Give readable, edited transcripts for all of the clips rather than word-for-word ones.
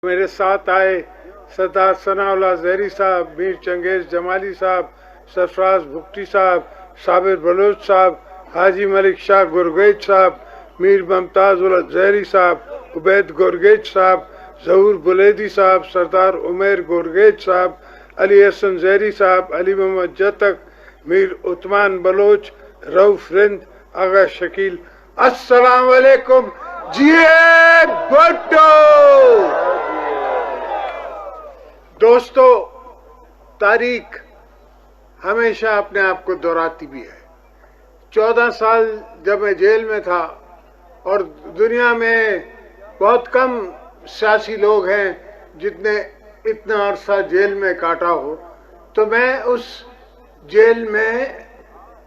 میرے ساتھ آئے سردار ثناء اللہ زہری صاحب، میر چنگیز جمالی صاحب، سرفراز بھگٹی صاحب، صابر بلوچ صاحب، حاجی ملک شاہ گرگیج صاحب، میر ممتاز اللہ زہری صاحب، عبید گرگیج صاحب، ظہور بلیدی صاحب، سردار عمیر گرگیج صاحب، علی حسن زہری صاحب، علی محمد جتک، میر عثمان بلوچ، رؤف رند، آغا شکیل۔ السلام علیکم جی بھٹو۔ دوستو، تاریخ ہمیشہ اپنے آپ کو دہراتی بھی ہے۔ 14 سال جب میں جیل میں تھا، اور دنیا میں بہت کم سیاسی لوگ ہیں جتنے اتنا عرصہ جیل میں کاٹا ہو، تو میں اس جیل میں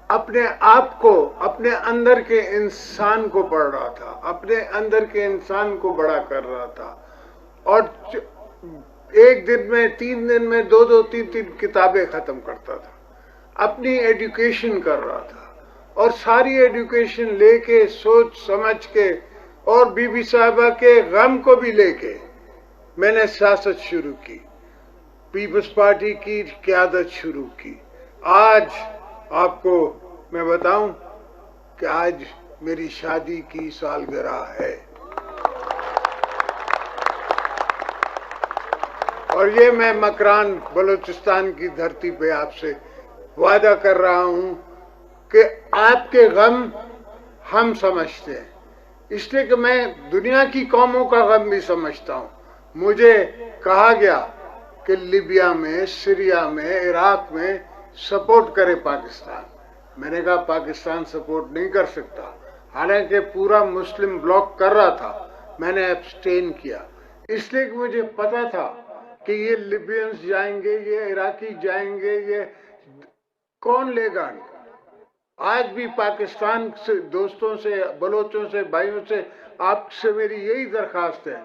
اپنے آپ کو، اپنے اندر کے انسان کو پڑھ رہا تھا، اپنے اندر کے انسان کو بڑا کر رہا تھا، اور ایک دن میں 3 دن میں 2 3 کتابیں ختم کرتا تھا، اپنی ایڈوکیشن کر رہا تھا، اور ساری ایڈوکیشن لے کے، سوچ سمجھ کے، اور بی بی صاحبہ کے غم کو بھی لے کے میں نے سیاست شروع کی، پیپلز پارٹی کی قیادت شروع کی۔ آج آپ کو میں بتاؤں کہ آج میری شادی کی سالگرہ ہے، اور یہ میں مکران بلوچستان کی دھرتی پہ آپ سے وعدہ کر رہا ہوں کہ آپ کے غم ہم سمجھتے ہیں، اس لیے کہ میں دنیا کی قوموں کا غم بھی سمجھتا ہوں۔ مجھے کہا گیا کہ لیبیا میں، سیریا میں، عراق میں سپورٹ کرے پاکستان۔ میں نے کہا پاکستان سپورٹ نہیں کر سکتا، حالانکہ پورا مسلم بلاک کر رہا تھا۔ میں نے ایبسٹین کیا، اس لیے کہ مجھے پتا تھا کہ یہ لیبینز جائیں گے، یہ عراقی جائیں گے، یہ کون لے گا؟ آج بھی پاکستان سے دوستوں سے، بلوچوں سے، بھائیوں سے، آپ سے میری یہی درخواست ہے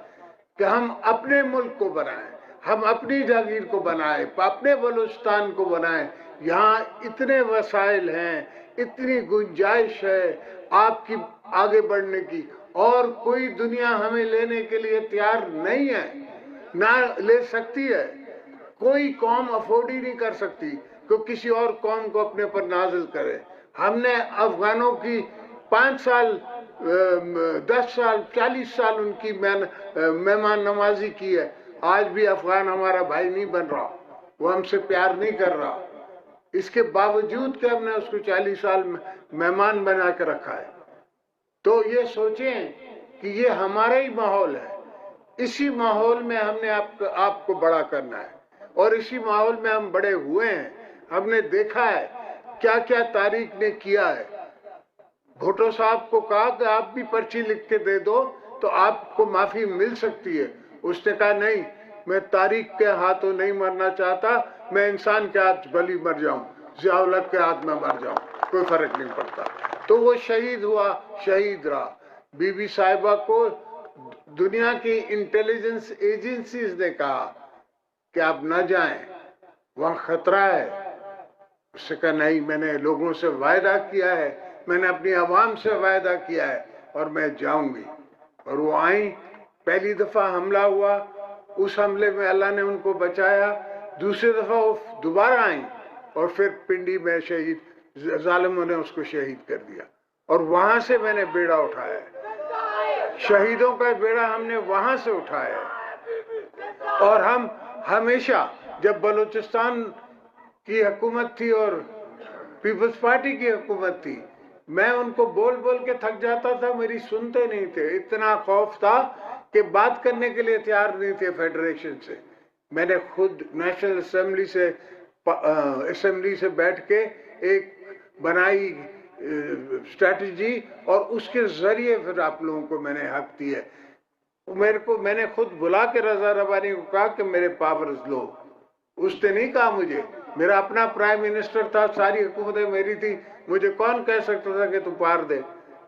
کہ ہم اپنے ملک کو بنائیں، ہم اپنی جاگیر کو بنائیں، اپنے بلوچستان کو بنائیں۔ یہاں اتنے وسائل ہیں، اتنی گنجائش ہے آپ کی آگے بڑھنے کی، اور کوئی دنیا ہمیں لینے کے لیے تیار نہیں ہے، نہ لے سکتی ہے۔ کوئی قوم افورڈ ہی نہیں کر سکتی کہ کسی اور قوم کو اپنے پر نازل کرے۔ ہم نے افغانوں کی 5 سال، 10 سال، 40 سال ان کی مہمان نوازی کی ہے، آج بھی افغان ہمارا بھائی نہیں بن رہا، وہ ہم سے پیار نہیں کر رہا، اس کے باوجود کہ ہم نے اس کو 40 سال مہمان بنا کے رکھا ہے۔ تو یہ سوچیں کہ یہ ہمارا ہی ماحول ہے، اسی ماحول میں ہم نے آپ کو بڑا کرنا ہے، اور اسی ماحول میں ہم بڑے ہوئے ہیں۔ ہم نے دیکھا ہے کیا کیا تاریخ نے کیا ہے۔ بھٹو صاحب کو کہا کہ آپ بھی پرچی لکھ کے دے دو تو آپ کو معافی مل سکتی ہے، اس نے کہا نہیں، میں تاریخ کے ہاتھوں نہیں مرنا چاہتا، میں انسان کے ہاتھ بھلی مر جاؤں، ضیاء الحق کے ہاتھ میں مر جاؤں، کوئی فرق نہیں پڑتا۔ تو وہ شہید ہوا، شہید رہا۔ بی بی صاحبہ کو دنیا کی انٹیلیجنس ایجنسیز نے کہا کہ آپ نہ جائیں، وہاں خطرہ ہے۔ اس نے کہا نہیں، میں نے لوگوں سے وعدہ کیا ہے، میں نے اپنی عوام سے وعدہ کیا ہے، اور میں جاؤں گی۔ اور وہ آئیں، پہلی دفعہ حملہ ہوا، اس حملے میں اللہ نے ان کو بچایا، دوسری دفعہ وہ دوبارہ آئیں، اور پھر پنڈی میں شہید، ظالموں نے اس کو شہید کر دیا، اور وہاں سے میں نے بیڑا اٹھایا ہے، شہیدوں کا بیڑا ہم نے وہاں سے اٹھایا ہے۔ اور ہم ہمیشہ، جب بلوچستان کی حکومت تھی اور پیپلز پارٹی کی حکومت تھی، میں ان کو بول بول کے تھک جاتا تھا، میری سنتے نہیں تھے، اتنا خوف تھا کہ بات کرنے کے لیے تیار نہیں تھے فیڈریشن سے۔ میں نے خود نیشنل اسمبلی سے بیٹھ کے ایک بنائی اسٹریٹجی، اور اس کے ذریعے پھر آپ لوگوں کو میں نے حق دی ہے۔ میں نے خود بلا کے رضا ربانی کو کہا کہ میرے پاورز لو، اس نے نہیں کہا مجھے، میرا اپنا پرائم منسٹر تھا، ساری حکومتیں میری تھی، مجھے کون کہہ سکتا تھا کہ تو پار دے؟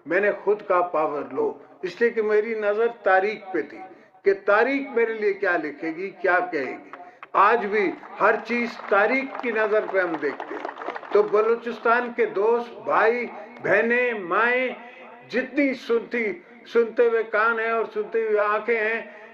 میں نے خود کہا پاور لو، اس لیے کہ میری نظر تاریخ پہ تھی کہ تاریخ میرے لیے کیا لکھے گی، کیا کہے گی۔ آج بھی ہر چیز تاریخ کی نظر پہ ہم دیکھتے ہیں۔ تو بلوچستان کے دوست، بھائی، بہنیں، مائیں، جتنی سنتے ہوئے کان ہیں اور سنتے ہوئے آنکھیں ہیں،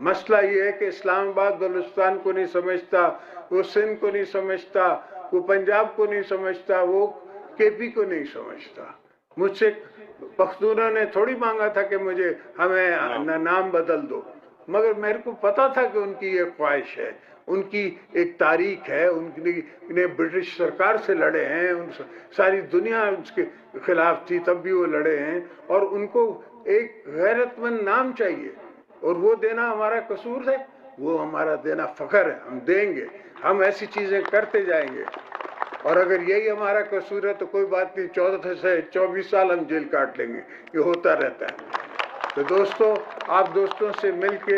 مسئلہ یہ ہے کہ اسلام آباد بلوچستان کو نہیں سمجھتا، وہ سندھ کو نہیں سمجھتا، وہ پنجاب کو نہیں سمجھتا، وہ کے پی کو نہیں سمجھتا۔ مجھ سے پختونوں نے تھوڑی مانگا تھا کہ مجھے ہمیں نام بدل دو، مگر میرے کو پتا تھا کہ ان کی یہ خواہش ہے، ان کی ایک تاریخ ہے، انہیں برٹش سرکار سے لڑے ہیں، ساری دنیا اس کے خلاف تھی تب بھی وہ لڑے ہیں، اور ان کو ایک غیرت مند نام چاہیے، اور وہ دینا ہمارا قصور ہے، وہ ہمارا دینا فخر ہے، ہم دیں گے، ہم ایسی چیزیں کرتے جائیں گے، اور اگر یہی ہمارا قصور ہے تو کوئی بات نہیں، 14 سے 24 سال ہم جیل کاٹ لیں گے، یہ ہوتا رہتا ہے۔ تو دوستو، آپ دوستوں سے مل کے،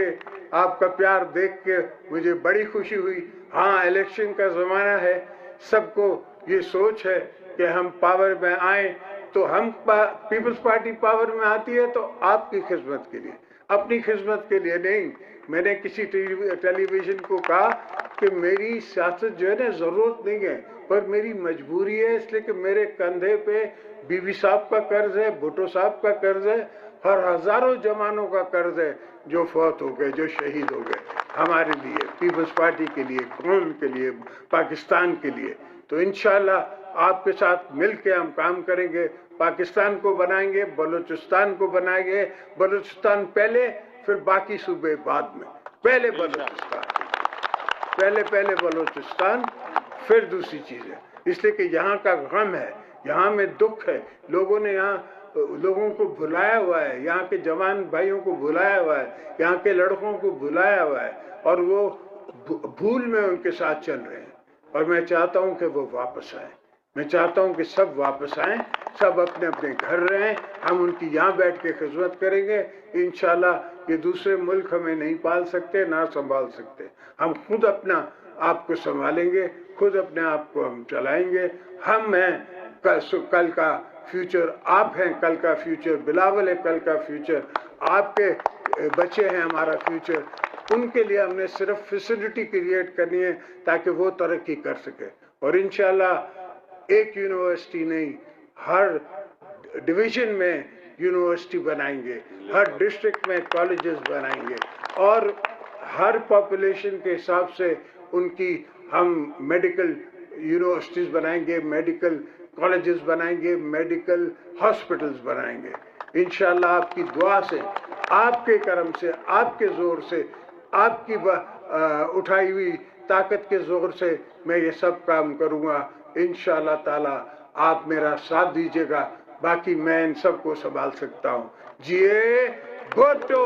آپ کا پیار دیکھ کے مجھے بڑی خوشی ہوئی۔ ہاں، الیکشن کا زمانہ ہے، سب کو یہ سوچ ہے کہ ہم پاور میں آئیں، تو ہم پیپلز پارٹی پاور میں آتی ہے تو آپ کی خدمت کے لیے، اپنی خدمت کے لیے نہیں۔ میں نے کسی ٹیلی ویژن کو کہا کہ میری سیاست جو ہے نا ضرورت نہیں ہے، پر میری مجبوری ہے، اس لیے کہ میرے کندھے پہ بی بی صاحب کا قرض ہے، بھٹو صاحب کا قرض ہے، اور ہزاروں جوانوں کا قرض ہے جو فوت ہو گئے، جو شہید ہو گئے ہمارے لیے، پیپلز پارٹی کے لیے، قوم کے لیے، پاکستان کے لیے۔ تو انشاءاللہ آپ کے ساتھ مل کے ہم کام کریں گے، پاکستان کو بنائیں گے، بلوچستان کو بنائیں گے، بلوچستان پہلے، پھر باقی صوبے بعد میں، پہلے بلوچستان، پھر دوسری چیزیں، اس لیے کہ یہاں کا غم ہے، یہاں میں دکھ ہے، لوگوں کو بھلایا ہوا ہے، یہاں کے جوان بھائیوں کو بھلایا ہوا ہے، یہاں کے لڑکوں کو بھلایا ہوا ہے، اور وہ بھول میں ان کے ساتھ چل رہے ہیں، اور میں چاہتا ہوں کہ وہ واپس آئیں، میں چاہتا ہوں کہ سب واپس آئیں، سب اپنے اپنے گھر رہیں، ہم ان کی یہاں بیٹھ کے خدمت کریں گے، انشاءاللہ یہ دوسرے ملک ہمیں نہیں پال سکتے، نہ سنبھال سکتے، ہم خود اپنا آپ کو سنبھالیں گے، خود اپنے آپ کو ہم چلائیں گے، ہم ہیں کل کا فیوچر، آپ ہیں کل کا فیوچر، بلاول ہے کل کا فیوچر، آپ کے بچے ہیں ہمارا فیوچر، ان کے لیے ہم نے صرف فیسلٹی کریٹ کرنی ہے تاکہ وہ ترقی کر سکے، اور انشاءاللہ ایک یونیورسٹی نہیں، ہر ڈویژن میں یونیورسٹی بنائیں گے، ہر ڈسٹرکٹ میں کالجز بنائیں گے، اور ہر پاپولیشن کے حساب سے ان کی ہم میڈیکل یونیورسٹیز بنائیں گے، میڈیکل کالجز بنائیں گے، میڈیکل ہاسپٹلز بنائیں گے، انشاءاللہ آپ کی دعا سے، آپ کے کرم سے، آپ کے زور سے، آپ کی اٹھائی ہوئی طاقت کے زور سے میں یہ سب کام کروں گا، انشاءاللہ تعالی آپ میرا ساتھ دیجیے گا، باقی میں ان سب کو سنبھال سکتا ہوں۔ جیے بھٹو!